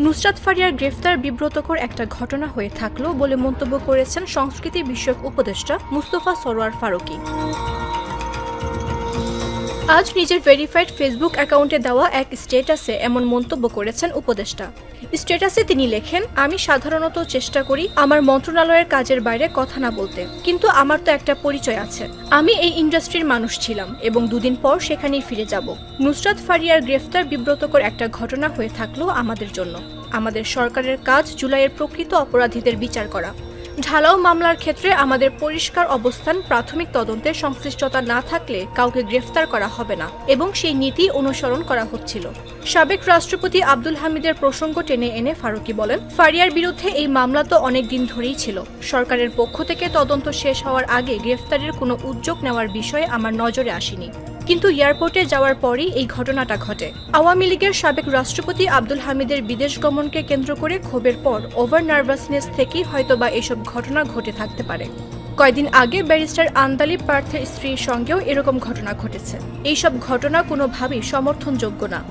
নুসরাত ফারিয়ার গ্রেফতার বিব্রতকর একটা ঘটনা হয়ে থাকলো বলে মন্তব্য করেছেন সংস্কৃতি বিষয়ক উপদেষ্টা মুস্তফা সরোয়ার ফারুকী। আজ নিজের ভেরিফাইড ফেসবুক অ্যাকাউন্টে দেওয়া এক স্ট্যাটাসে এমন মন্তব্য করেছেন উপদেষ্টা। স্ট্যাটাসে তিনি লেখেন, আমি সাধারণত চেষ্টা করি আমার মন্ত্রণালয়ের কাজের বাইরে কথা না বলতে, কিন্তু আমার তো একটা পরিচয় আছে। আমি এই ইন্ডাস্ট্রির মানুষ ছিলাম এবং দুদিন পর সেখানেই ফিরে যাব। নুসরাত ফারিয়ার গ্রেফতার বিব্রতকর একটা ঘটনা হয়ে থাকলো আমাদের জন্য। আমাদের সরকারের কাজ জুলাইয়ের প্রকৃত অপরাধীদের বিচার করা। ঢালাও মামলার ক্ষেত্রে আমাদের পরিষ্কার অবস্থান, প্রাথমিক তদন্তে সংশ্লিষ্টতা না থাকলে কাউকে গ্রেফতার করা হবে না এবং সেই নীতি অনুসরণ করা হচ্ছিল। সাবেক রাষ্ট্রপতি আব্দুল হামিদের প্রসঙ্গ টেনে এনে ফারুকী বলেন, ফারিয়ার বিরুদ্ধে এই মামলা তো অনেক দিন ধরেই ছিল। সরকারের পক্ষ থেকে তদন্ত শেষ হওয়ার আগে গ্রেফতারের কোনো উদ্যোগ নেওয়ার বিষয়ে আমার নজরে আসেনি, কিন্তু এয়ারপোর্টে যাওয়ার পরই এই ঘটনাটা ঘটে। আওয়ামী লীগের সাবেক রাষ্ট্রপতি আব্দুল হামিদের বিদেশ গমনকে কেন্দ্র করে ক্ষোভের পর ওভার নার্ভাসনেস থেকেই হয়তোবা এসব ঘটনা ঘটে থাকতে পারে। কয়েকদিন আগে ব্যারিস্টার আন্দালিব পার্থের স্ত্রীর সঙ্গেও এরকম ঘটনা ঘটেছে। এইসব ঘটনা কোনোভাবেই সমর্থনযোগ্য না।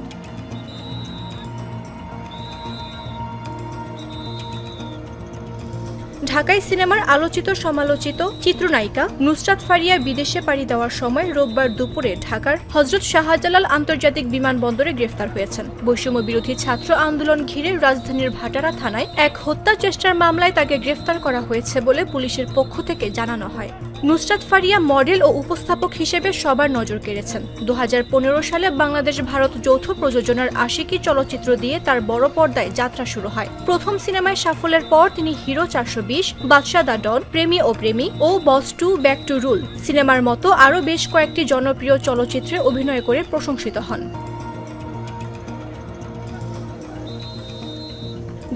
ঢাকায় সিনেমার আলোচিত সমালোচিত চিত্রনায়িকা নুসরাত ফারিয়া বিদেশে পাড়ি দেওয়ার সময় রোববার দুপুরে ঢাকার হযরত শাহজালাল আন্তর্জাতিক বিমানবন্দরে গ্রেফতার হয়েছেন। বৈষম্য বিরোধী ছাত্র আন্দোলন ঘিরে রাজধানীর ভাটারা থানায় এক হত্যা চেষ্টার মামলায় তাকে গ্রেফতার করা হয়েছে বলে পুলিশের পক্ষ থেকে জানানো হয়। নুসরাত ফারিয়া মডেল ও উপস্থাপক হিসেবে সবার নজর কেড়েছেন। 2015 সালে বাংলাদেশ ভারত যৌথ প্রযোজনার আশিকি চলচ্চিত্র দিয়ে তার বড় পর্দায় যাত্রা শুরু হয়। প্রথম সিনেমায় সাফল্যের পর তিনি হিরো 420, বাদশা দ্য ডন, প্রেমী ও প্রেমী ও বস 2, ব্যাক টু রুল সিনেমার মতো আরও বেশ কয়েকটি জনপ্রিয় চলচ্চিত্রে অভিনয় করে প্রশংসিত হন।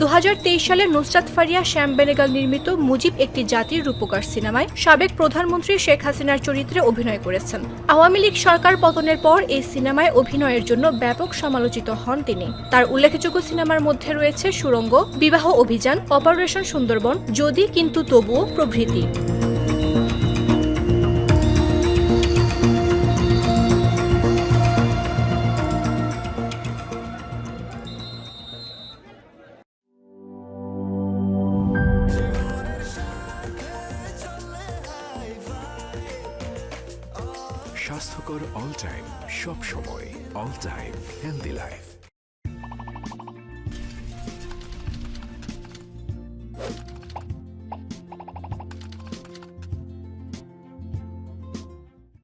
2023 সালে নুসরাত ফারিয়া শ্যাম বেনেগাল নির্মিত মুজিব একটি জাতির রূপকার সিনেমায় সাবেক প্রধানমন্ত্রী শেখ হাসিনার চরিত্রে অভিনয় করেছেন। আওয়ামী লীগ সরকার পতনের পর এই সিনেমায় অভিনয়ের জন্য ব্যাপক সমালোচিত হন তিনি। তার উল্লেখযোগ্য সিনেমার মধ্যে রয়েছে সুড়ঙ্গ, বিবাহ অভিযান, অপারেশন সুন্দরবন, যদি কিন্তু তবুও প্রভৃতি। স্বাস্থ্যকর অল টাইম, সব সময় অল টাইম হেলদি লাইফ।